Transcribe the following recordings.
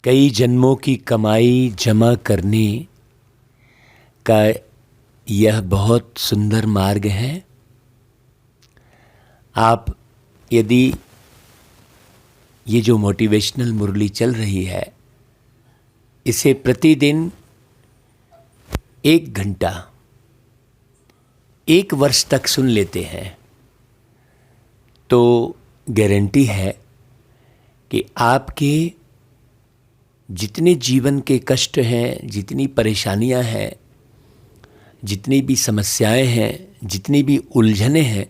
कई जन्मों की कमाई जमा करने का यह बहुत सुंदर मार्ग है। आप यदि ये जो मोटिवेशनल मुरली चल रही है इसे प्रतिदिन 1 घंटा 1 वर्ष तक सुन लेते हैं तो गारंटी है कि आपके जितने जीवन के कष्ट हैं, जितनी परेशानियां हैं, जितनी भी समस्याएं हैं, जितनी भी उलझनें हैं,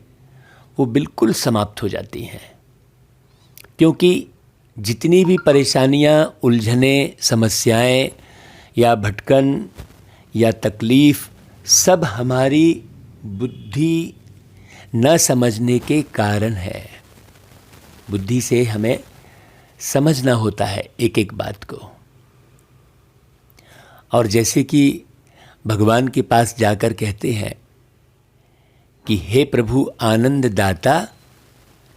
वो बिल्कुल समाप्त हो जाती हैं। क्योंकि जितनी भी परेशानियां, उलझनें, समस्याएं या भटकन या तकलीफ़ सब हमारी बुद्धि न समझने के कारण है। बुद्धि से हमें समझना होता है एक एक बात को। और जैसे कि भगवान के पास जाकर कहते हैं कि हे प्रभु आनंद दाता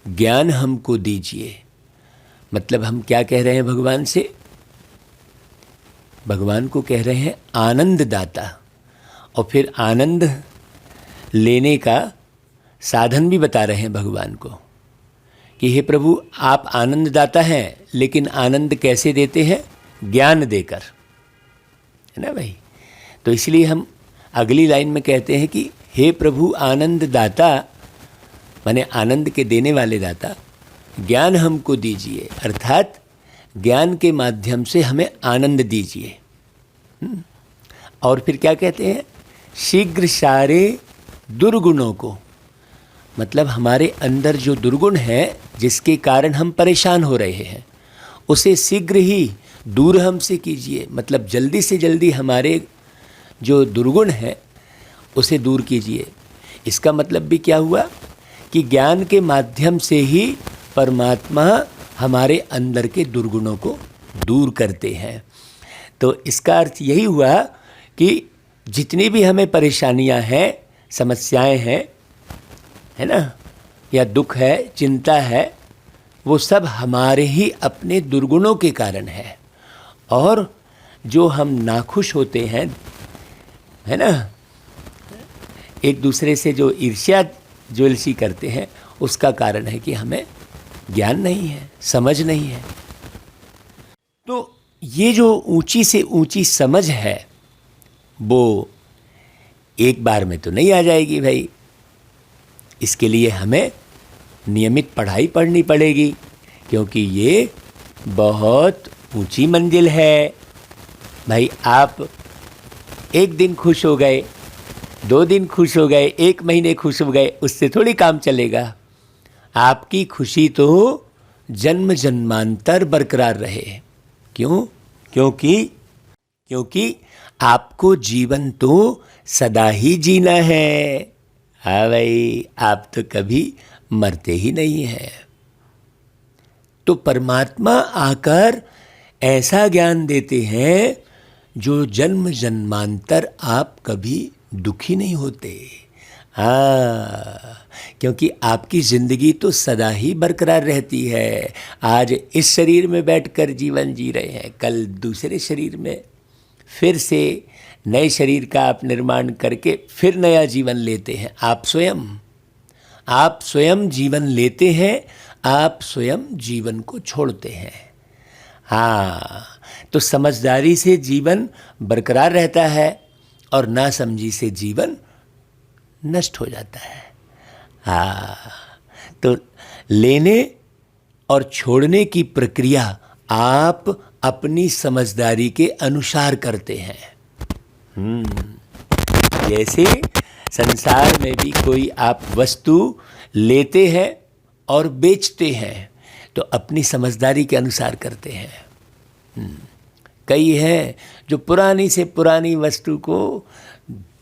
ज्ञान हमको दीजिए, मतलब हम क्या कह रहे हैं भगवान से? भगवान को कह रहे हैं आनंद दाता, और फिर आनंद लेने का साधन भी बता रहे हैं भगवान को कि हे प्रभु आप आनंद दाता हैं, लेकिन आनंद कैसे देते हैं? ज्ञान देकर, है ना भाई। तो इसलिए हम अगली लाइन में कहते हैं कि हे प्रभु आनंद दाता, माने आनंद के देने वाले दाता, ज्ञान हमको दीजिए, अर्थात ज्ञान के माध्यम से हमें आनंद दीजिए। और फिर क्या कहते हैं? शीघ्र सारे दुर्गुणों को, मतलब हमारे अंदर जो दुर्गुण है जिसके कारण हम परेशान हो रहे हैं उसे शीघ्र ही दूर हमसे कीजिए, मतलब जल्दी से जल्दी हमारे जो दुर्गुण है उसे दूर कीजिए। इसका मतलब भी क्या हुआ कि ज्ञान के माध्यम से ही परमात्मा हमारे अंदर के दुर्गुणों को दूर करते हैं। तो इसका अर्थ यही हुआ कि जितनी भी हमें परेशानियां हैं, समस्याएं हैं, है ना, या दुख है, चिंता है, वो सब हमारे ही अपने दुर्गुणों के कारण है। और जो हम नाखुश होते हैं, है ना, एक दूसरे से जो ईर्ष्या ज्वेलसी करते हैं, उसका कारण है कि हमें ज्ञान नहीं है, समझ नहीं है। तो ये जो ऊंची से ऊंची समझ है वो एक बार में तो नहीं आ जाएगी भाई। इसके लिए हमें नियमित पढ़ाई पढ़नी पड़ेगी, क्योंकि ये बहुत ऊंची मंजिल है भाई। आप 1 दिन खुश हो गए, 2 दिन खुश हो गए, 1 महीने खुश हो गए, उससे थोड़ी काम चलेगा। आपकी खुशी तो जन्म जन्मांतर बरकरार रहे। क्यों? क्योंकि आपको जीवन तो सदा ही जीना है। हाँ भाई, आप तो कभी मरते ही नहीं हैं। तो परमात्मा आकर ऐसा ज्ञान देते हैं जो जन्म जन्मांतर आप कभी दुखी नहीं होते। हाँ, क्योंकि आपकी ज़िंदगी तो सदा ही बरकरार रहती है। आज इस शरीर में बैठकर जीवन जी रहे हैं, कल दूसरे शरीर में, फिर से नए शरीर का आप निर्माण करके फिर नया जीवन लेते हैं। आप स्वयं जीवन लेते हैं, आप स्वयं जीवन को छोड़ते हैं। हाँ, तो समझदारी से जीवन बरकरार रहता है और नासमझी से जीवन नष्ट हो जाता है। हाँ, तो लेने और छोड़ने की प्रक्रिया आप अपनी समझदारी के अनुसार करते हैं। जैसे संसार में भी कोई आप वस्तु लेते हैं और बेचते हैं तो अपनी समझदारी के अनुसार करते हैं। कई हैं जो पुरानी से पुरानी वस्तु को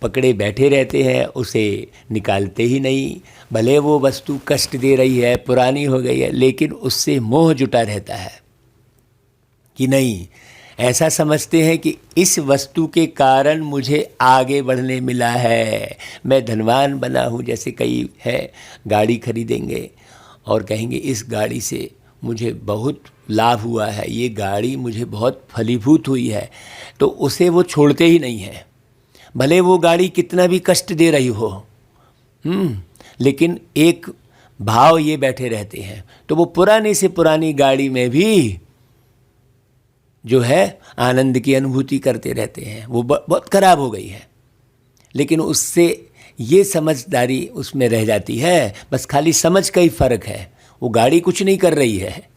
पकड़े बैठे रहते हैं, उसे निकालते ही नहीं। भले वो वस्तु कष्ट दे रही है, पुरानी हो गई है, लेकिन उससे मोह जुटा रहता है कि नहीं, ऐसा समझते हैं कि इस वस्तु के कारण मुझे आगे बढ़ने मिला है, मैं धनवान बना हूँ। जैसे कई है गाड़ी खरीदेंगे और कहेंगे इस गाड़ी से मुझे बहुत लाभ हुआ है, ये गाड़ी मुझे बहुत फलीभूत हुई है, तो उसे वो छोड़ते ही नहीं है, भले वो गाड़ी कितना भी कष्ट दे रही हो। लेकिन एक भाव ये बैठे रहते हैं, तो वो पुरानी से पुरानी गाड़ी में भी जो है आनंद की अनुभूति करते रहते हैं। वो बहुत खराब हो गई है, लेकिन उससे ये समझदारी उसमें रह जाती है, बस खाली समझ का ही फर्क है। वो गाड़ी कुछ नहीं कर रही है,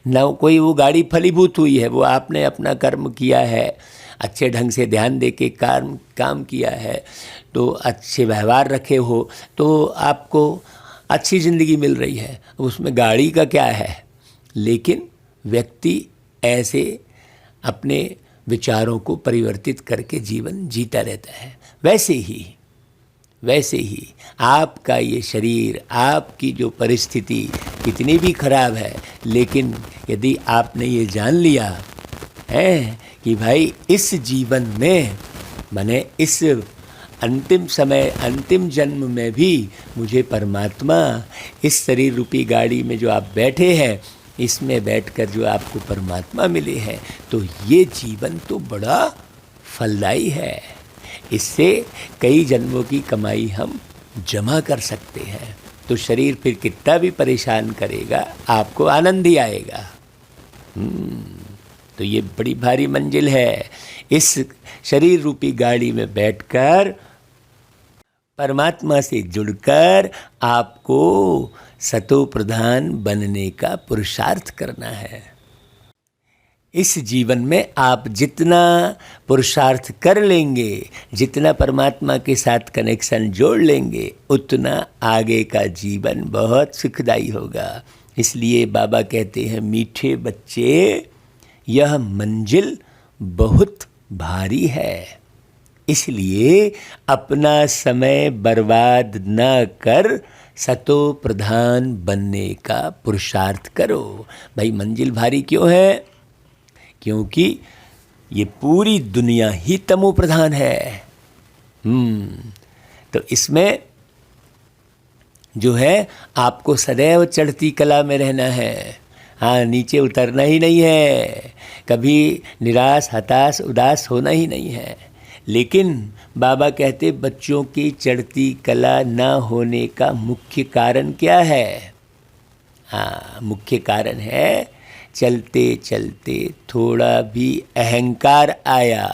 ना कोई वो गाड़ी फलीभूत हुई है। वो आपने अपना कर्म किया है, अच्छे ढंग से ध्यान दे के काम किया है, तो अच्छे व्यवहार रखे हो, तो आपको अच्छी ज़िंदगी मिल रही है। उसमें गाड़ी का क्या है। लेकिन व्यक्ति ऐसे अपने विचारों को परिवर्तित करके जीवन जीता रहता है। वैसे ही आपका ये शरीर, आपकी जो परिस्थिति कितनी भी खराब है, लेकिन यदि आपने ये जान लिया है कि भाई इस जीवन में, माने इस अंतिम समय, अंतिम जन्म में भी मुझे परमात्मा, इस शरीर रूपी गाड़ी में जो आप बैठे हैं, इसमें बैठकर जो आपको परमात्मा मिले हैं, तो ये जीवन तो बड़ा फलदायी है। इससे कई जन्मों की कमाई हम जमा कर सकते हैं। तो शरीर फिर कितना भी परेशान करेगा, आपको आनंद ही आएगा। तो ये बड़ी भारी मंजिल है। इस शरीर रूपी गाड़ी में बैठकर परमात्मा से जुड़कर आपको सतो प्रधान बनने का पुरुषार्थ करना है। इस जीवन में आप जितना पुरुषार्थ कर लेंगे, जितना परमात्मा के साथ कनेक्शन जोड़ लेंगे, उतना आगे का जीवन बहुत सुखदायी होगा। इसलिए बाबा कहते हैं, मीठे बच्चे, यह मंजिल बहुत भारी है, इसलिए अपना समय बर्बाद न कर सतो प्रधान बनने का पुरुषार्थ करो। भाई मंजिल भारी क्यों है? क्योंकि ये पूरी दुनिया ही तमो प्रधान है। तो इसमें जो है आपको सदैव चढ़ती कला में रहना है। हाँ, नीचे उतरना ही नहीं है, कभी निराश, हताश, उदास होना ही नहीं है। लेकिन बाबा कहते बच्चों की चढ़ती कला ना होने का मुख्य कारण क्या है? हाँ, मुख्य कारण है चलते चलते थोड़ा भी अहंकार आया,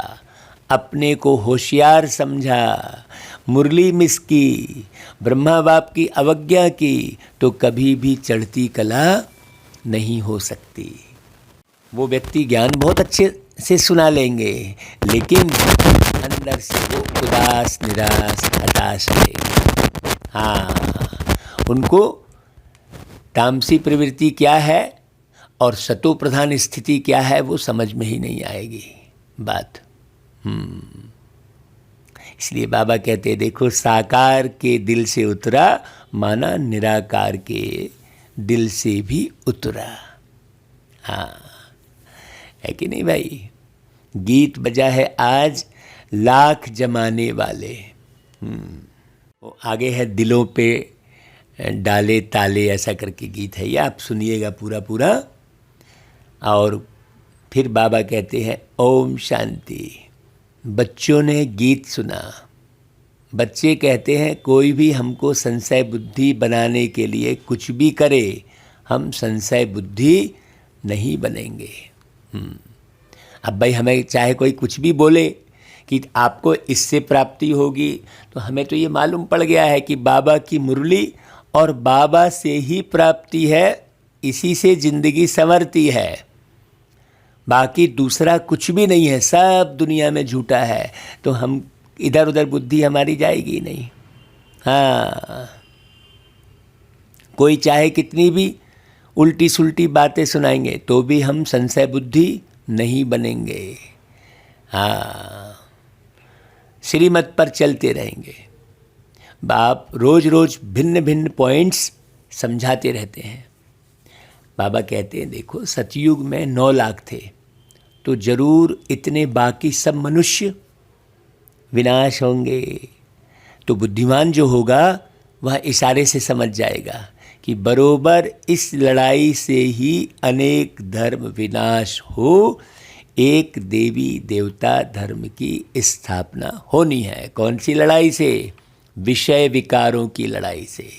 अपने को होशियार समझा, मुरली मिस की, ब्रह्मा बाप की अवज्ञा की, तो कभी भी चढ़ती कला नहीं हो सकती। वो व्यक्ति ज्ञान बहुत अच्छे से सुना लेंगे, लेकिन अंदर से वो उदास, निराश, हताश रहेंगे। हाँ, उनको तामसी प्रवृत्ति क्या है और सतो प्रधान स्थिति क्या है वो समझ में ही नहीं आएगी बात। इसलिए बाबा कहते हैं, देखो साकार के दिल से उतरा माना निराकार के दिल से भी उतरा। हाँ, है कि नहीं भाई? गीत बजा है आज लाख जमाने वाले। वो आगे है दिलों पे डाले ताले, ऐसा करके गीत है, ये आप सुनिएगा पूरा पूरा। और फिर बाबा कहते हैं ओम शांति। बच्चों ने गीत सुना। बच्चे कहते हैं कोई भी हमको संशय बुद्धि बनाने के लिए कुछ भी करे, हम संशय बुद्धि नहीं बनेंगे। अब भाई हमें चाहे कोई कुछ भी बोले कि आपको इससे प्राप्ति होगी, तो हमें तो ये मालूम पड़ गया है कि बाबा की मुरली और बाबा से ही प्राप्ति है, इसी से जिंदगी संवरती है, बाकी दूसरा कुछ भी नहीं है, सब दुनिया में झूठा है। तो हम इधर उधर बुद्धि हमारी जाएगी नहीं। हाँ, कोई चाहे कितनी भी उल्टी सुल्टी बातें सुनाएंगे तो भी हम संशय बुद्धि नहीं बनेंगे। हाँ, श्रीमत पर चलते रहेंगे। बाप रोज रोज भिन्न भिन्न पॉइंट्स समझाते रहते हैं। बाबा कहते हैं देखो सतयुग में 9 लाख थे, तो जरूर इतने बाकी सब मनुष्य विनाश होंगे। तो बुद्धिमान जो होगा वह इशारे से समझ जाएगा कि बरोबर इस लड़ाई से ही अनेक धर्म विनाश हो, एक देवी देवता धर्म की स्थापना होनी है। कौन सी लड़ाई से? विषय विकारों की लड़ाई से।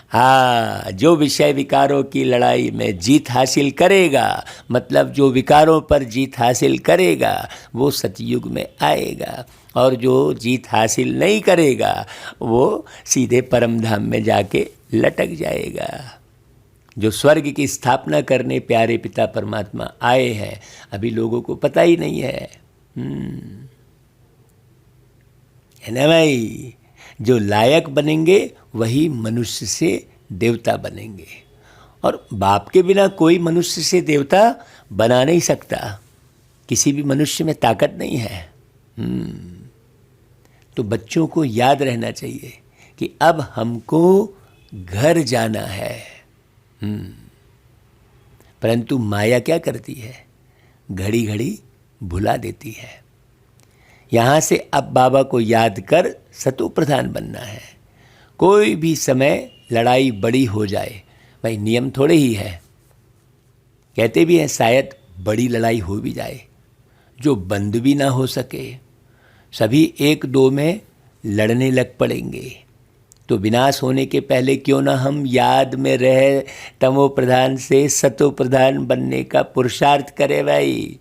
हाँ, जो विषय विकारों की लड़ाई में जीत हासिल करेगा, मतलब जो विकारों पर जीत हासिल करेगा वो सतयुग में आएगा, और जो जीत हासिल नहीं करेगा वो सीधे परम धाम में जाके लटक जाएगा। जो स्वर्ग की स्थापना करने प्यारे पिता परमात्मा आए हैं, अभी लोगों को पता ही नहीं है। है ना भाई? जो लायक बनेंगे वही मनुष्य से देवता बनेंगे, और बाप के बिना कोई मनुष्य से देवता बना नहीं सकता। किसी भी मनुष्य में ताकत नहीं है। तो बच्चों को याद रहना चाहिए कि अब हमको घर जाना है। परंतु माया क्या करती है? घड़ी घड़ी भुला देती है। यहाँ से अब बाबा को याद कर सतो प्रधान बनना है। कोई भी समय लड़ाई बड़ी हो जाए, भाई नियम थोड़े ही है। कहते भी हैं शायद बड़ी लड़ाई हो भी जाए जो बंद भी ना हो सके, सभी एक दो में लड़ने लग पड़ेंगे। तो विनाश होने के पहले क्यों ना हम याद में रहे तमो प्रधान से सतो प्रधान बनने का पुरुषार्थ करें भाई।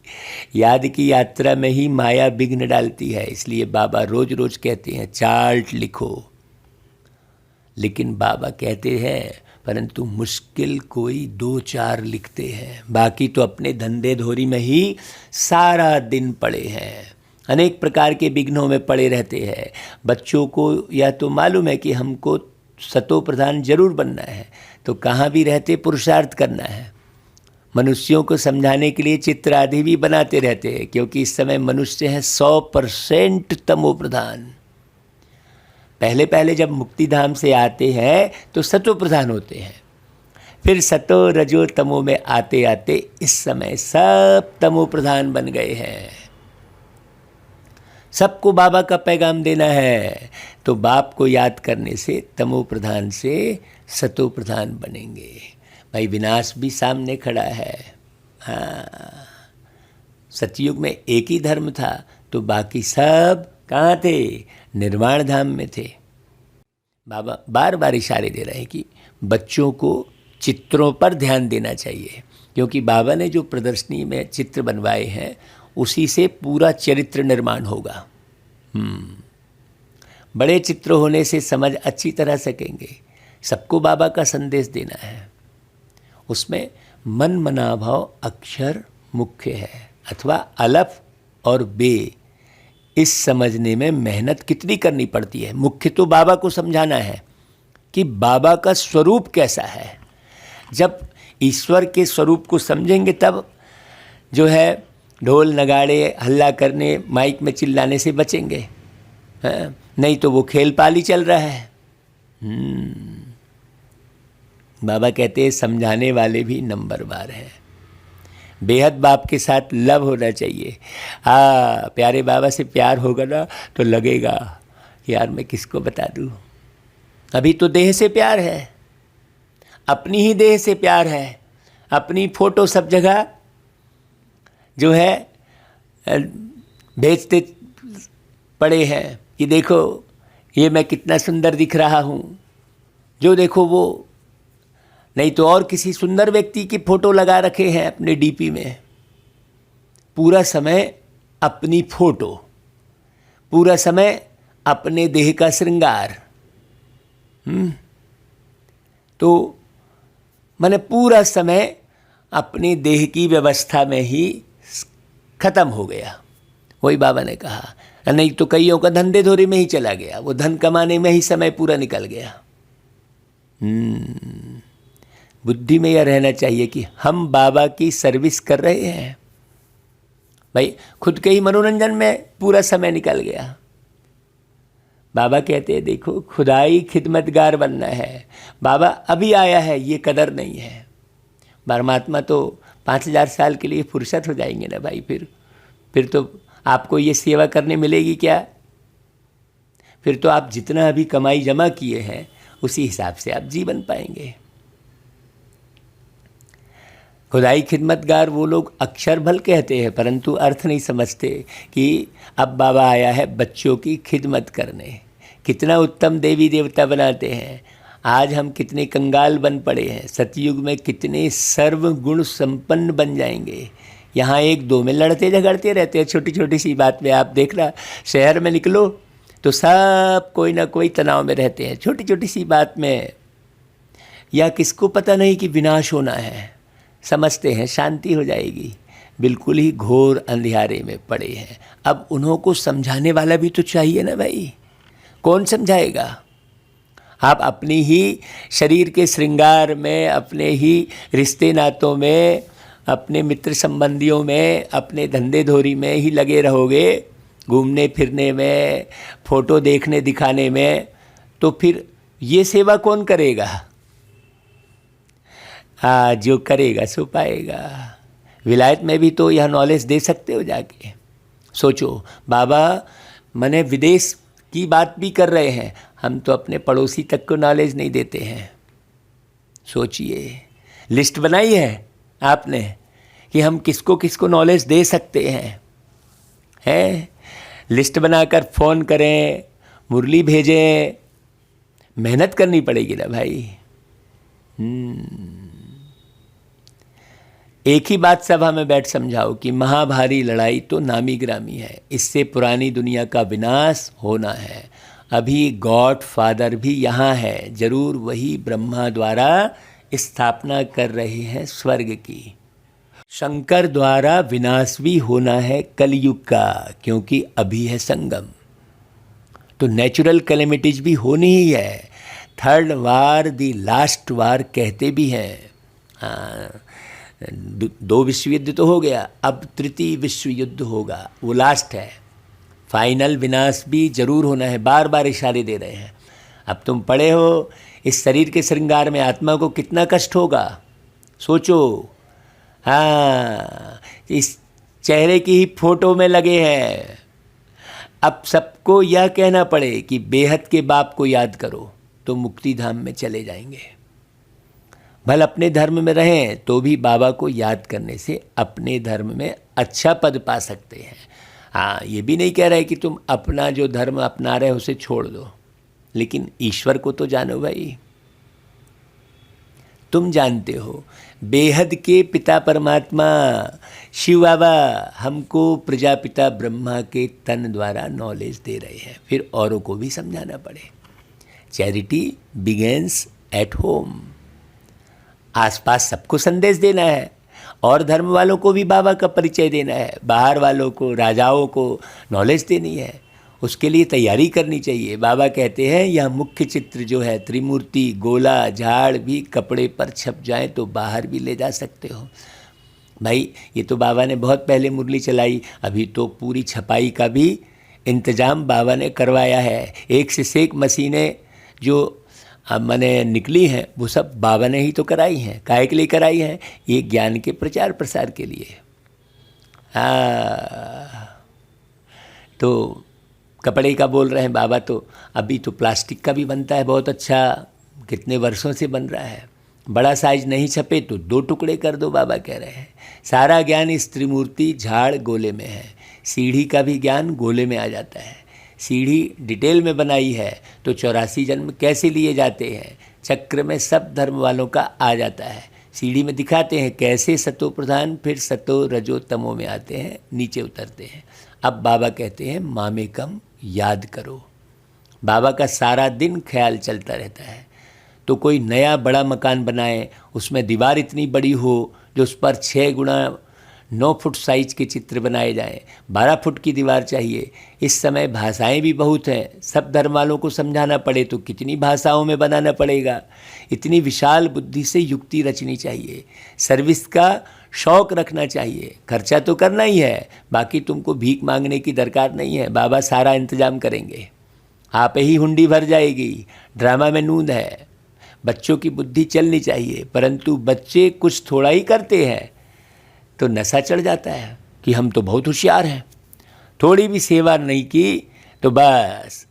याद की यात्रा में ही माया विघ्न डालती है, इसलिए बाबा रोज रोज कहते हैं चार्ट लिखो। लेकिन बाबा कहते हैं परंतु मुश्किल कोई 2-4 लिखते हैं, बाकी तो अपने धंधे धोरी में ही सारा दिन पड़े हैं, अनेक प्रकार के विघ्नों में पड़े रहते हैं। बच्चों को या तो मालूम है कि हमको सतो प्रधान जरूर बनना है, तो कहाँ भी रहते पुरुषार्थ करना है। मनुष्यों को समझाने के लिए चित्र आदि भी बनाते रहते हैं, क्योंकि इस समय मनुष्य है 100% तमो प्रधान। पहले पहले जब मुक्ति धाम से आते हैं तो सतो प्रधान होते हैं, फिर सतो रजो तमो में आते आते इस समय सब तमो प्रधान बन गए हैं। सबको बाबा का पैगाम देना है, तो बाप को याद करने से तमो प्रधान से सतो प्रधान बनेंगे। भाई विनाश भी सामने खड़ा है। हाँ, सतयुग में एक ही धर्म था, तो बाकी सब कहाँ थे? निर्वाण धाम में थे। बाबा बार बार इशारे दे रहे हैं कि बच्चों को चित्रों पर ध्यान देना चाहिए, क्योंकि बाबा ने जो प्रदर्शनी में चित्र बनवाए हैं उसी से पूरा चरित्र निर्माण होगा। बड़े चित्र होने से समझ अच्छी तरह सकेंगे। सबको बाबा का संदेश देना है। उसमें मन मनाभाव अक्षर मुख्य है, अथवा अलफ और बे, इस समझने में मेहनत कितनी करनी पड़ती है। मुख्य तो बाबा को समझाना है कि बाबा का स्वरूप कैसा है। जब ईश्वर के स्वरूप को समझेंगे तब जो है ढोल नगाड़े हल्ला करने माइक में चिल्लाने से बचेंगे। हाँ? नहीं तो वो खेल पाली चल रहा है। बाबा कहते हैं समझाने वाले भी नंबरवार हैं। बेहद बाप के साथ लव होना चाहिए। हाँ, प्यारे बाबा से प्यार होगा ना तो लगेगा यार मैं किसको बता दूँ। अभी तो देह से प्यार है, अपनी ही देह से प्यार है। अपनी फोटो सब जगह जो है भेजते पड़े हैं कि देखो ये मैं कितना सुंदर दिख रहा हूँ, जो देखो वो। नहीं तो और किसी सुंदर व्यक्ति की फोटो लगा रखे हैं अपने डीपी में। पूरा समय अपनी फोटो, पूरा समय अपने देह का श्रृंगार। तो मैंने पूरा समय अपने देह की व्यवस्था में ही खत्म हो गया। वही बाबा ने कहा, नहीं तो कईयों का धंधे धोरे में ही चला गया, वो धन कमाने में ही समय पूरा निकल गया। बुद्धि में यह रहना चाहिए कि हम बाबा की सर्विस कर रहे हैं। भाई खुद के ही मनोरंजन में पूरा समय निकल गया। बाबा कहते हैं देखो खुदाई खिदमतगार बनना है। बाबा अभी आया है, ये कदर नहीं है। परमात्मा तो 5000 साल के लिए फुर्सत हो जाएंगे ना भाई। फिर तो आपको ये सेवा करने मिलेगी क्या? फिर तो आप जितना अभी कमाई जमा किए हैं उसी हिसाब से आप जीवन पाएंगे। खुदाई खिदमतगार वो लोग अक्षर भल कहते हैं परंतु अर्थ नहीं समझते कि अब बाबा आया है बच्चों की खिदमत करने। कितना उत्तम देवी देवता बनाते हैं। आज हम कितने कंगाल बन पड़े हैं, सतयुग में कितने सर्व गुण संपन्न बन जाएंगे। यहाँ एक दो में लड़ते झगड़ते रहते हैं छोटी छोटी सी बात में। आप देखना शहर में निकलो तो सब कोई ना कोई तनाव में रहते हैं छोटी छोटी सी बात में। या किसको पता नहीं कि विनाश होना है, समझते हैं शांति हो जाएगी, बिल्कुल ही घोर अंधियारे में पड़े हैं। अब उन्हों को समझाने वाला भी तो चाहिए ना भाई, कौन समझाएगा। आप अपनी ही शरीर के श्रृंगार में, अपने ही रिश्ते नातों में, अपने मित्र संबंधियों में, अपने धंधे धोरी में ही लगे रहोगे, घूमने फिरने में, फोटो देखने दिखाने में, तो फिर ये सेवा कौन करेगा। जो करेगा सो पाएगा। विलायत में भी तो यह नॉलेज दे सकते हो जाके। सोचो बाबा मने विदेश की बात भी कर रहे हैं, हम तो अपने पड़ोसी तक को नॉलेज नहीं देते हैं। सोचिए, लिस्ट बनाई है आपने कि हम किसको किसको नॉलेज दे सकते हैं। लिस्ट बनाकर फ़ोन करें, मुरली भेजें, मेहनत करनी पड़ेगी ना भाई। एक ही बात सभा में बैठ समझाओ कि महाभारी लड़ाई तो नामी ग्रामी है, इससे पुरानी दुनिया का विनाश होना है। अभी गॉड फादर भी यहाँ है, जरूर वही ब्रह्मा द्वारा स्थापना कर रहे हैं स्वर्ग की। शंकर द्वारा विनाश भी होना है कलयुग का, क्योंकि अभी है संगम। तो नेचुरल कैलेमिटीज भी होनी ही है। थर्ड वार दी लास्ट वार कहते भी हैं। हाँ, 2 विश्व युद्ध तो हो गया, अब तृतीय विश्व युद्ध होगा, वो लास्ट है। फाइनल विनाश भी जरूर होना है। बार बार इशारे दे रहे हैं। अब तुम पड़े हो इस शरीर के श्रृंगार में, आत्मा को कितना कष्ट होगा सोचो। हाँ, इस चेहरे की ही फोटो में लगे हैं। अब सबको यह कहना पड़े कि बेहद के बाप को याद करो तो मुक्ति धाम में चले जाएंगे। भले अपने धर्म में रहें तो भी बाबा को याद करने से अपने धर्म में अच्छा पद पा सकते हैं। हाँ, ये भी नहीं कह रहे कि तुम अपना जो धर्म अपना रहे हो उसे छोड़ दो, लेकिन ईश्वर को तो जानो भाई। तुम जानते हो बेहद के पिता परमात्मा शिव बाबा हमको प्रजापिता ब्रह्मा के तन द्वारा नॉलेज दे रहे हैं, फिर औरों को भी समझाना पड़े। Charity begins at home. आसपास सबको संदेश देना है और धर्म वालों को भी बाबा का परिचय देना है, बाहर वालों को, राजाओं को नॉलेज देनी है। उसके लिए तैयारी करनी चाहिए। बाबा कहते हैं यह मुख्य चित्र जो है त्रिमूर्ति, गोला, झाड़ भी कपड़े पर छप जाए तो बाहर भी ले जा सकते हो। भाई ये तो बाबा ने बहुत पहले मुरली चलाई, अभी तो पूरी छपाई का भी इंतज़ाम बाबा ने करवाया है। एक से एक मशीनें जो मैंने निकली हैं वो सब बाबा ने ही तो कराई हैं। काहे के लिए कराई हैं? ये ज्ञान के प्रचार प्रसार के लिए। तो कपड़े का बोल रहे हैं बाबा, तो अभी तो प्लास्टिक का भी बनता है बहुत अच्छा, कितने वर्षों से बन रहा है। बड़ा साइज नहीं छपे तो 2 टुकड़े कर दो, बाबा कह रहे हैं। सारा ज्ञान इस त्रिमूर्ति झाड़ गोले में है। सीढ़ी का भी ज्ञान गोले में आ जाता है। सीढ़ी डिटेल में बनाई है तो 84 जन्म कैसे लिए जाते हैं, चक्र में सब धर्म वालों का आ जाता है। सीढ़ी में दिखाते हैं कैसे सतो प्रधान फिर सतो रजो तमो में आते हैं, नीचे उतरते हैं। अब बाबा कहते हैं मामेकम याद करो। बाबा का सारा दिन ख्याल चलता रहता है। तो कोई नया बड़ा मकान बनाए, उसमें दीवार इतनी बड़ी हो जो उस पर 6 गुणा 9 फुट साइज के चित्र बनाए जाएं, 12 फुट की दीवार चाहिए। इस समय भाषाएं भी बहुत हैं, सब धर्म वालों को समझाना पड़े तो कितनी भाषाओं में बनाना पड़ेगा। इतनी विशाल बुद्धि से युक्ति रचनी चाहिए। सर्विस का शौक़ रखना चाहिए। खर्चा तो करना ही है, बाकी तुमको भीख मांगने की दरकार नहीं है। बाबा सारा इंतजाम करेंगे, आप ही हुंडी भर जाएगी। ड्रामा में नूंद है। बच्चों की बुद्धि चलनी चाहिए, परंतु बच्चे कुछ थोड़ा ही करते हैं तो नशा चढ़ जाता है कि हम तो बहुत होशियार हैं। थोड़ी भी सेवा नहीं की तो बस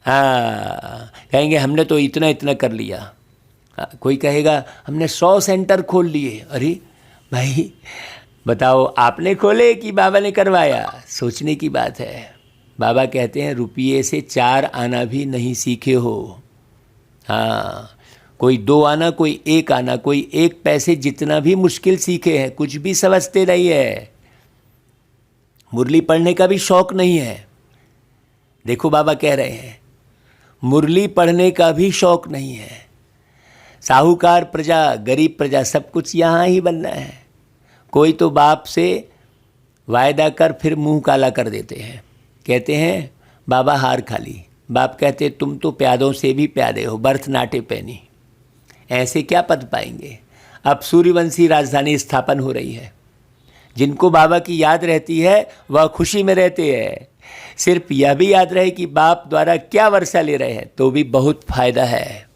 कहेंगे हमने तो इतना इतना कर लिया। कोई कहेगा हमने 100 सेंटर खोल लिए। अरे भाई बताओ, आपने खोले कि बाबा ने करवाया? सोचने की बात है। बाबा कहते हैं रुपये से 4 आना भी नहीं सीखे हो। हाँ, कोई 2 आना, कोई 1 आना, कोई 1 पैसे जितना भी मुश्किल सीखे हैं, कुछ भी समझते नहीं है। मुरली पढ़ने का भी शौक नहीं है। देखो बाबा कह रहे हैं मुरली पढ़ने का भी शौक नहीं है। साहूकार प्रजा, गरीब प्रजा, सब कुछ यहाँ ही बनना है। कोई तो बाप से वायदा कर फिर मुंह काला कर देते हैं, कहते हैं बाबा हार खाली। बाप कहते तुम तो प्यादों से भी प्यादे हो, बर्थ नाटे पैनी। ऐसे क्या पद पाएंगे? अब सूर्यवंशी राजधानी स्थापन हो रही है। जिनको बाबा की याद रहती है वह खुशी में रहते हैं। सिर्फ यह भी याद रहे कि बाप द्वारा क्या वर्षा ले रहे हैं तो भी बहुत फायदा है।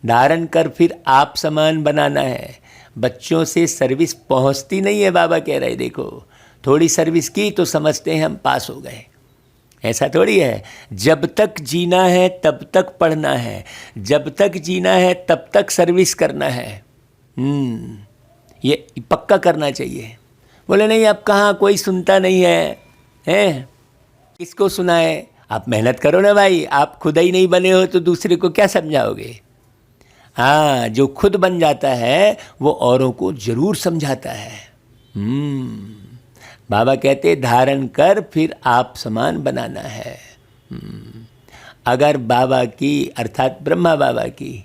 धारण कर फिर आप समान बनाना है। बच्चों से सर्विस पहुंचती नहीं है। बाबा कह रहे देखो, थोड़ी सर्विस की तो समझते हैं हम पास हो गए। ऐसा थोड़ी है। जब तक जीना है तब तक पढ़ना है, जब तक जीना है तब तक सर्विस करना है। ये पक्का करना चाहिए। बोले नहीं अब कहाँ, कोई सुनता नहीं है, हैं? किसको सुनाए? आप मेहनत करो ना भाई। आप खुद ही नहीं बने हो तो दूसरे को क्या समझाओगे? हाँ, जो खुद बन जाता है वो औरों को जरूर समझाता है। बाबा कहते धारण कर फिर आप समान बनाना है। अगर बाबा की अर्थात ब्रह्मा बाबा की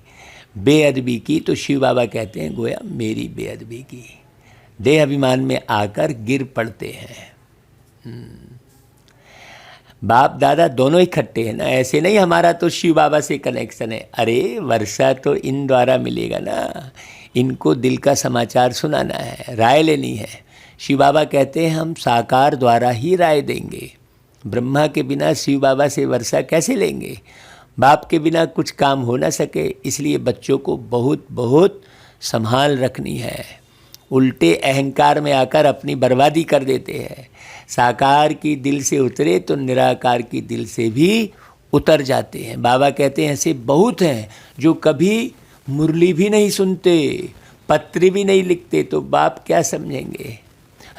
बेअदबी की तो शिव बाबा कहते हैं गोया मेरी बेअदबी की। देह अभिमान में आकर गिर पड़ते हैं। बाप दादा दोनों इकट्ठे हैं ना। ऐसे नहीं हमारा तो शिव बाबा से कनेक्शन है। अरे वर्षा तो इन द्वारा मिलेगा ना। इनको दिल का समाचार सुनाना है, राय लेनी है। शिव बाबा कहते हैं हम साकार द्वारा ही राय देंगे। ब्रह्मा के बिना शिव बाबा से वर्षा कैसे लेंगे? बाप के बिना कुछ काम हो ना सके। इसलिए बच्चों को बहुत बहुत संभाल रखनी है। उल्टे अहंकार में आकर अपनी बर्बादी कर देते हैं। साकार की दिल से उतरे तो निराकार की दिल से भी उतर जाते हैं। बाबा कहते हैं ऐसे बहुत हैं जो कभी मुरली भी नहीं सुनते, पत्र भी नहीं लिखते, तो बाप क्या समझेंगे?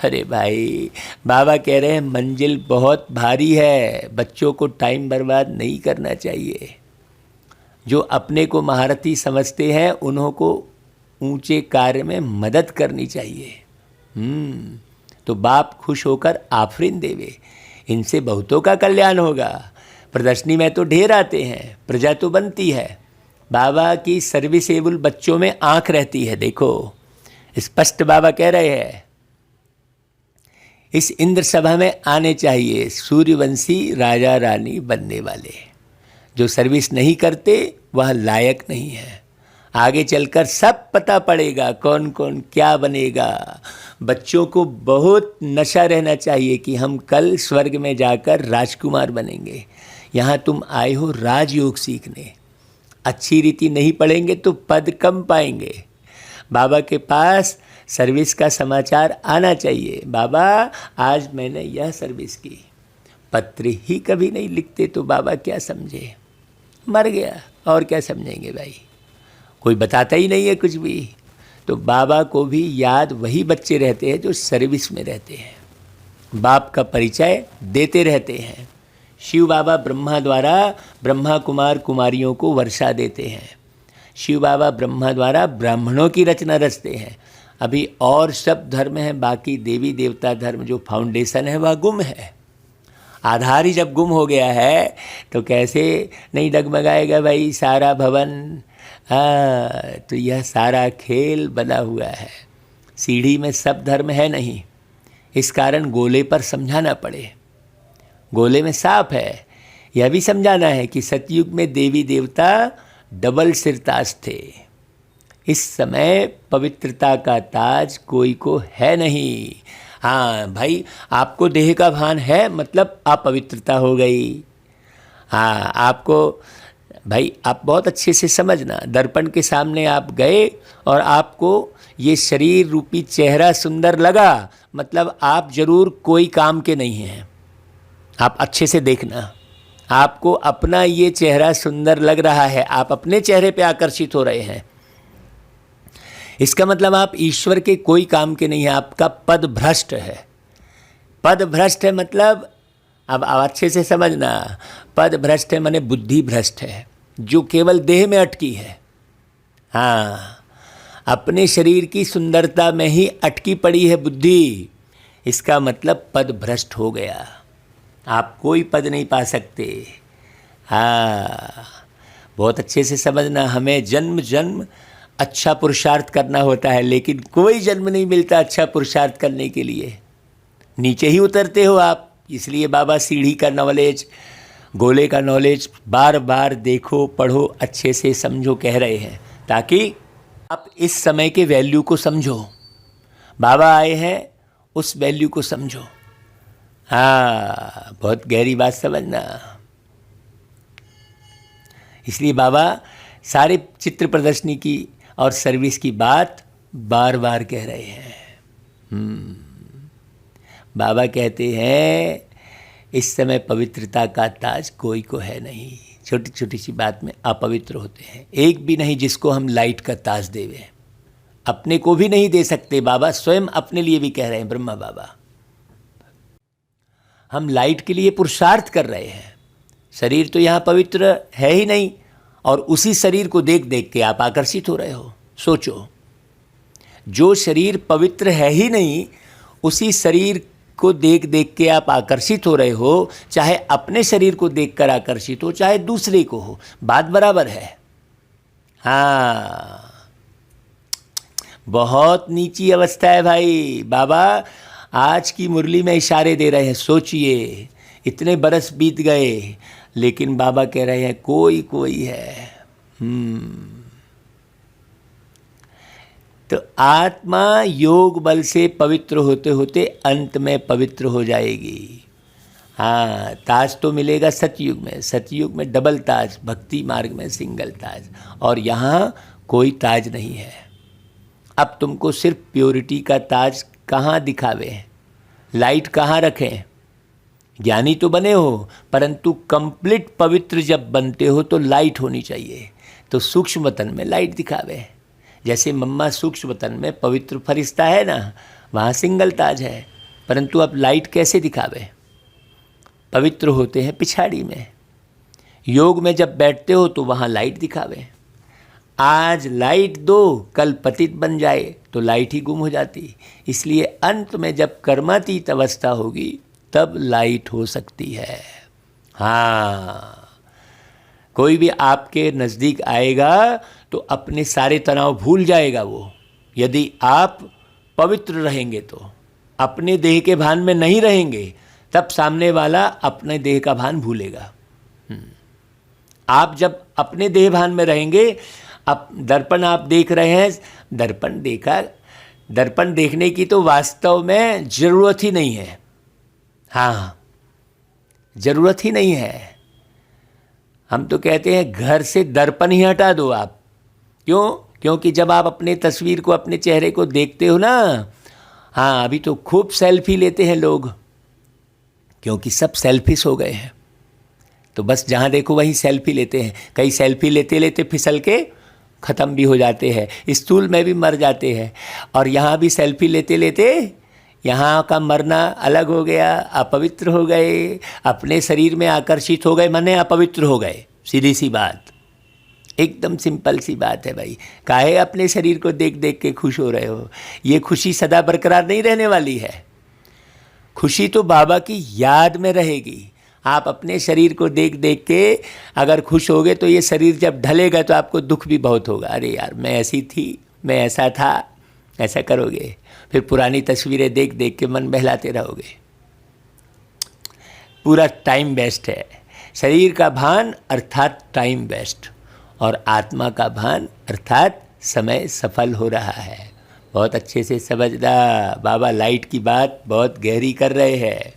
अरे भाई, बाबा कह रहे हैं मंजिल बहुत भारी है। बच्चों को टाइम बर्बाद नहीं करना चाहिए। जो अपने को महारथी समझते हैं उन्हों को ऊंचे कार्य में मदद करनी चाहिए। तो बाप खुश होकर आफरीन देवे। इनसे बहुतों का कल्याण होगा। प्रदर्शनी में तो ढेर आते हैं, प्रजा तो बनती है। बाबा की सर्विसेबल बच्चों में आंख रहती है। देखो स्पष्ट बाबा कह रहे हैं इस इंद्र सभा में आने चाहिए सूर्यवंशी राजा रानी बनने वाले। जो सर्विस नहीं करते वह लायक नहीं है। आगे चलकर सब पता पड़ेगा कौन कौन क्या बनेगा। बच्चों को बहुत नशा रहना चाहिए कि हम कल स्वर्ग में जाकर राजकुमार बनेंगे। यहाँ तुम आए हो राजयोग सीखने। अच्छी रीति नहीं पढ़ेंगे तो पद कम पाएंगे। बाबा के पास सर्विस का समाचार आना चाहिए। बाबा आज मैंने यह सर्विस की। पत्र ही कभी नहीं लिखते तो बाबा क्या समझे? मर गया, और क्या समझेंगे भाई? कोई बताता ही नहीं है कुछ भी। तो बाबा को भी याद वही बच्चे रहते हैं जो सर्विस में रहते हैं, बाप का परिचय देते रहते हैं। शिव बाबा ब्रह्मा द्वारा ब्रह्मा कुमार कुमारियों को वर्षा देते हैं। शिव बाबा ब्रह्मा द्वारा ब्राह्मणों की रचना रचते हैं। अभी और सब धर्म हैं, बाकी देवी देवता धर्म जो फाउंडेशन है वह गुम है। आधार ही जब गुम हो गया है तो कैसे नहीं डगमगाएगा भाई सारा भवन। तो यह सारा खेल बना हुआ है। सीढ़ी में सब धर्म है नहीं, इस कारण गोले पर समझाना पड़े। गोले में सांप है, यह भी समझाना है कि सतयुग में देवी देवता डबल सिरताज थे। इस समय पवित्रता का ताज कोई को है नहीं। हाँ भाई, आपको देह का भान है मतलब अपवित्रता हो गई। हाँ, आपको भाई आप बहुत अच्छे से समझना। दर्पण के सामने आप गए और आपको ये शरीर रूपी चेहरा सुंदर लगा, मतलब आप जरूर कोई काम के नहीं हैं। आप अच्छे से देखना, आपको अपना ये चेहरा सुंदर लग रहा है, आप अपने चेहरे पे आकर्षित हो रहे हैं। इसका मतलब आप ईश्वर के कोई काम के नहीं है, आपका पद भ्रष्ट है। पद भ्रष्ट है मतलब, अब अच्छे से समझना, पद भ्रष्ट है माने बुद्धि भ्रष्ट है, जो केवल देह में अटकी है। हाँ, अपने शरीर की सुंदरता में ही अटकी पड़ी है बुद्धि, इसका मतलब पद भ्रष्ट हो गया, आप कोई पद नहीं पा सकते। हाँ, बहुत अच्छे से समझना, हमें जन्म जन्म अच्छा पुरुषार्थ करना होता है, लेकिन कोई जन्म नहीं मिलता अच्छा पुरुषार्थ करने के लिए, नीचे ही उतरते हो आप। इसलिए बाबा सीढ़ी का नॉलेज, गोले का नॉलेज बार बार देखो, पढ़ो, अच्छे से समझो कह रहे हैं, ताकि आप इस समय के वैल्यू को समझो। बाबा आए हैं, उस वैल्यू को समझो। हाँ, बहुत गहरी बात समझना। इसलिए बाबा सारे चित्र प्रदर्शनी की और सर्विस की बात बार बार कह रहे हैं। बाबा कहते हैं इस समय पवित्रता का ताज कोई को है नहीं। छोटी छोटी सी बात में अपवित्र होते हैं, एक भी नहीं जिसको हम लाइट का ताज देवे, अपने को भी नहीं दे सकते। बाबा स्वयं अपने लिए भी कह रहे हैं, ब्रह्मा बाबा, हम लाइट के लिए पुरुषार्थ कर रहे हैं। शरीर तो यहाँ पवित्र है ही नहीं, और उसी शरीर को देख देख के आप आकर्षित हो रहे हो। सोचो, जो शरीर पवित्र है ही नहीं, उसी शरीर को देख देख के आप आकर्षित हो रहे हो। चाहे अपने शरीर को देखकर आकर्षित हो, चाहे दूसरे को हो, बात बराबर है। हाँ, बहुत नीची अवस्था है भाई। बाबा आज की मुरली में इशारे दे रहे हैं। सोचिए, इतने बरस बीत गए, लेकिन बाबा कह रहे हैं कोई कोई है। तो आत्मा योग बल से पवित्र होते होते अंत में पवित्र हो जाएगी। हाँ, ताज तो मिलेगा सतयुग में, सतयुग में डबल ताज, भक्ति मार्ग में सिंगल ताज, और यहाँ कोई ताज नहीं है। अब तुमको सिर्फ प्योरिटी का ताज कहाँ दिखावे, लाइट कहाँ रखें। ज्ञानी तो बने हो, परंतु कंप्लीट पवित्र जब बनते हो तो लाइट होनी चाहिए। तो सूक्ष्म वतन में लाइट दिखावे। जैसे मम्मा सूक्ष्म वतन में पवित्र फरिश्ता है ना, वहाँ सिंगल ताज है, परंतु अब लाइट कैसे दिखावे। पवित्र होते हैं पिछाड़ी में। योग में जब बैठते हो तो वहाँ लाइट दिखावे। आज लाइट दो, कल पतित बन जाए तो लाइट ही गुम हो जाती। इसलिए अंत में जब कर्मातीत अवस्था होगी तब लाइट हो सकती है। हाँ, कोई भी आपके नज़दीक आएगा तो अपने सारे तनाव भूल जाएगा वो, यदि आप पवित्र रहेंगे तो। अपने देह के भान में नहीं रहेंगे तब सामने वाला अपने देह का भान भूलेगा। आप जब अपने देह भान में रहेंगे, अब दर्पण आप देख रहे हैं, दर्पण देखा, दर्पण देखने की तो वास्तव में ज़रूरत ही नहीं है। हाँ, ज़रूरत ही नहीं है। हम तो कहते हैं घर से दर्पण ही हटा दो आप। क्यों? क्योंकि जब आप अपने तस्वीर को, अपने चेहरे को देखते हो ना, हाँ, अभी तो खूब सेल्फी लेते हैं लोग, क्योंकि सब सेल्फिश हो गए हैं। तो बस जहाँ देखो वहीं सेल्फी लेते हैं। कई सेल्फी लेते लेते फिसल के ख़त्म भी हो जाते हैं, स्टूल में भी मर जाते हैं। और यहाँ भी सेल्फी लेते लेते यहाँ का मरना अलग हो गया, अपवित्र हो गए, अपने शरीर में आकर्षित हो गए, माने अपवित्र हो गए। सीधी सी बात, एकदम सिंपल सी बात है भाई। काहे अपने शरीर को देख देख के खुश हो रहे हो? ये खुशी सदा बरकरार नहीं रहने वाली है। खुशी तो बाबा की याद में रहेगी। आप अपने शरीर को देख देख के अगर खुश होगे तो ये शरीर जब ढलेगा तो आपको दुख भी बहुत होगा। अरे यार, मैं ऐसी थी, मैं ऐसा था, ऐसा करोगे। फिर पुरानी तस्वीरें देख देख के मन बहलाते रहोगे। पूरा टाइम वेस्ट है। शरीर का भान अर्थात टाइम वेस्ट, और आत्मा का भान अर्थात समय सफल हो रहा है। बहुत अच्छे से समझना, बाबा लाइट की बात बहुत गहरी कर रहे हैं।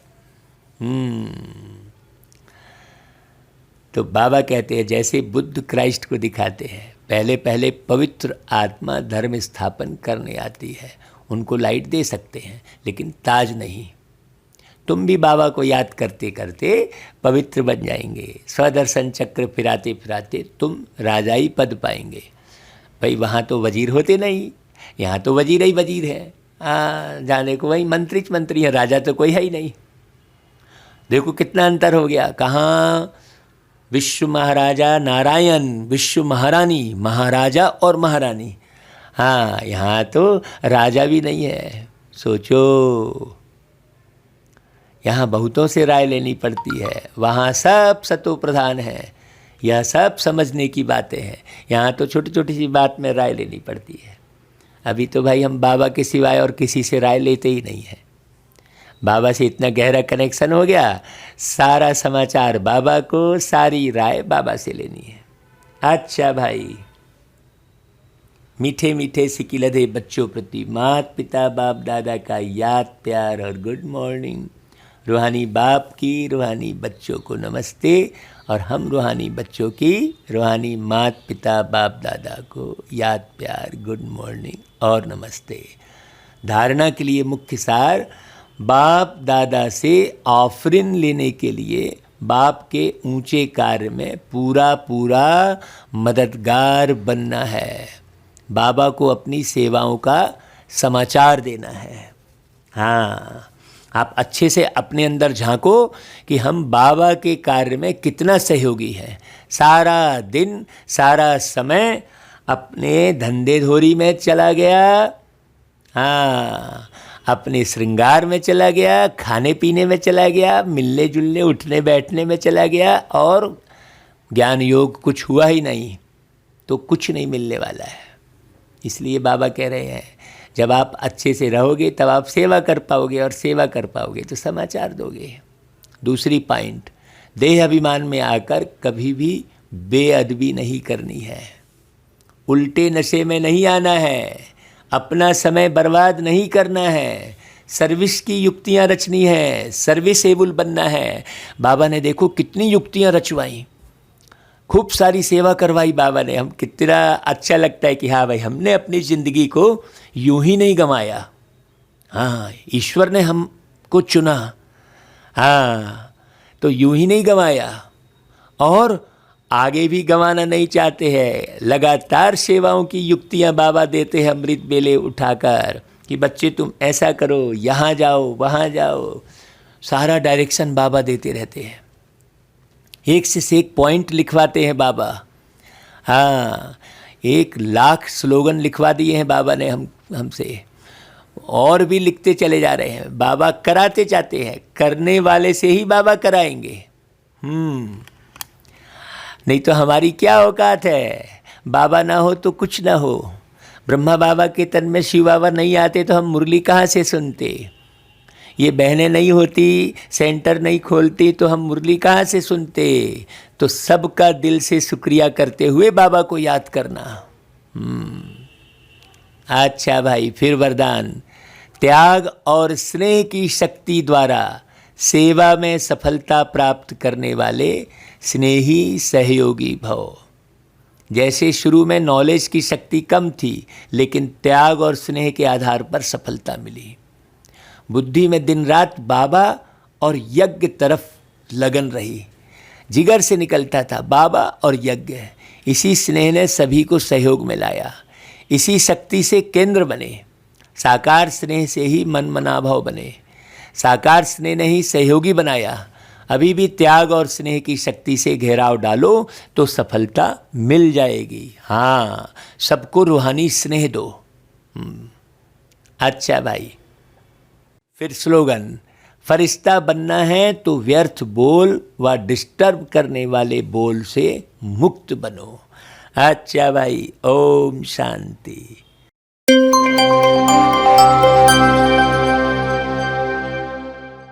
तो बाबा कहते हैं जैसे बुद्ध क्राइस्ट को दिखाते हैं, पहले पहले पवित्र आत्मा धर्म स्थापन करने आती है, उनको लाइट दे सकते हैं, लेकिन ताज नहीं। तुम भी बाबा को याद करते करते पवित्र बन जाएंगे। स्वदर्शन चक्र फिराते फिराते तुम राजाई पद पाएंगे। भाई वहाँ तो वजीर होते नहीं, यहाँ तो वजीर ही वजीर है, जाने को वही मंत्री है, राजा तो कोई है ही नहीं। देखो कितना अंतर हो गया। कहाँ विश्व महाराजा नारायण, विश्व महारानी, महाराजा और महारानी। हाँ, यहाँ तो राजा भी नहीं है। सोचो, यहाँ बहुतों से राय लेनी पड़ती है, वहाँ सब सतो प्रधान है। यह सब समझने की बातें हैं। यहाँ तो छोटी छोटी सी बात में राय लेनी पड़ती है। अभी तो भाई हम बाबा के सिवाय और किसी से राय लेते ही नहीं हैं। बाबा से इतना गहरा कनेक्शन हो गया, सारा समाचार बाबा को, सारी राय बाबा से लेनी है। अच्छा भाई, मीठे मीठे सिकिलधे बच्चों प्रति माता पिता बाप दादा का याद प्यार और गुड मॉर्निंग। रूहानी बाप की रूहानी बच्चों को नमस्ते, और हम रूहानी बच्चों की रूहानी माता पिता बाप दादा को याद प्यार गुड मॉर्निंग और नमस्ते। धारणा के लिए मुख्य सार, बाप दादा से ऑफरिन लेने के लिए बाप के ऊंचे कार्य में पूरा पूरा मददगार बनना है। बाबा को अपनी सेवाओं का समाचार देना है। हाँ, आप अच्छे से अपने अंदर झांको कि हम बाबा के कार्य में कितना सहयोगी हैं। सारा दिन सारा समय अपने धंधे धोरी में चला गया, हाँ, अपने श्रृंगार में चला गया, खाने पीने में चला गया, मिलने जुलने उठने बैठने में चला गया, और ज्ञान योग कुछ हुआ ही नहीं, तो कुछ नहीं मिलने वाला है। इसलिए बाबा कह रहे हैं, जब आप अच्छे से रहोगे तब आप सेवा कर पाओगे, और सेवा कर पाओगे तो समाचार दोगे। दूसरी पॉइंट, देह अभिमान में आकर कभी भी बेअदबी नहीं करनी है, उल्टे नशे में नहीं आना है, अपना समय बर्बाद नहीं करना है, सर्विस की युक्तियां रचनी है, सर्विसेबल बनना है। बाबा ने देखो कितनी युक्तियां रचवाई, खूब सारी सेवा करवाई बाबा ने। हम कितना अच्छा लगता है कि हाँ भाई, हमने अपनी ज़िंदगी को यूं ही नहीं गंवाया। हाँ, ईश्वर ने हमको चुना, हाँ, तो यूं ही नहीं गंवाया, और आगे भी गंवाना नहीं चाहते हैं। लगातार सेवाओं की युक्तियां बाबा देते हैं अमृत बेले उठाकर, कि बच्चे तुम ऐसा करो, यहाँ जाओ वहाँ जाओ, सारा डायरेक्शन बाबा देते रहते हैं। एक से एक पॉइंट लिखवाते हैं बाबा। हाँ, 1,00,000 स्लोगन लिखवा दिए हैं बाबा ने हमसे, और भी लिखते चले जा रहे हैं। बाबा कराते जाते हैं, करने वाले से ही बाबा कराएंगे। नहीं तो हमारी क्या औकात है, बाबा ना हो तो कुछ ना हो। ब्रह्मा बाबा के तन में शिव बाबा नहीं आते तो हम मुरली कहाँ से सुनते। ये बहनें नहीं होती, सेंटर नहीं खोलती, तो हम मुरली कहाँ से सुनते। तो सबका दिल से शुक्रिया करते हुए बाबा को याद करना। अच्छा भाई, फिर वरदान, त्याग और स्नेह की शक्ति द्वारा सेवा में सफलता प्राप्त करने वाले स्नेही सहयोगी भव। जैसे शुरू में नॉलेज की शक्ति कम थी, लेकिन त्याग और स्नेह के आधार पर सफलता मिली। बुद्धि में दिन रात बाबा और यज्ञ तरफ लगन रही, जिगर से निकलता था बाबा और यज्ञ। इसी स्नेह ने सभी को सहयोग में लाया, इसी शक्ति से केंद्र बने। साकार स्नेह से ही मन मनाभाव बने, साकार स्नेह ने ही सहयोगी बनाया। अभी भी त्याग और स्नेह की शक्ति से घेराव डालो तो सफलता मिल जाएगी। हाँ, सबको रूहानी स्नेह दो। अच्छा भाई, फिर स्लोगन, फरिश्ता बनना है तो व्यर्थ बोल व डिस्टर्ब करने वाले बोल से मुक्त बनो। अच्छा भाई, ओम शांति।